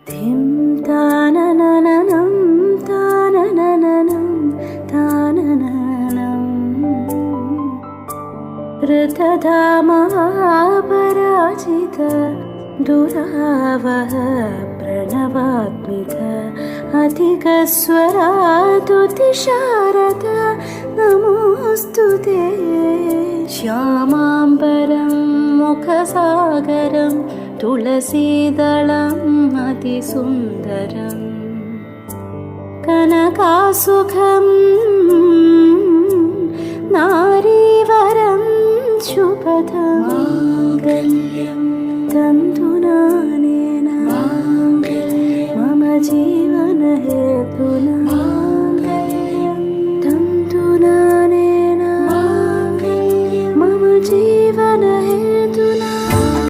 धिं ताननननं ताननननं तानननं ऋतधामापराजित दुरावह प्रणवात्मिक अधिकस्वरातुतिशारद नमोऽस्तु ते श्यामाम्बरं मुखसागरं तुलसीदलम् अतिसुन्दरं कनकासुखं नारीवरं शुभदं माङ्गल्यं तन्तुनानेन मम जीवनहेतुना।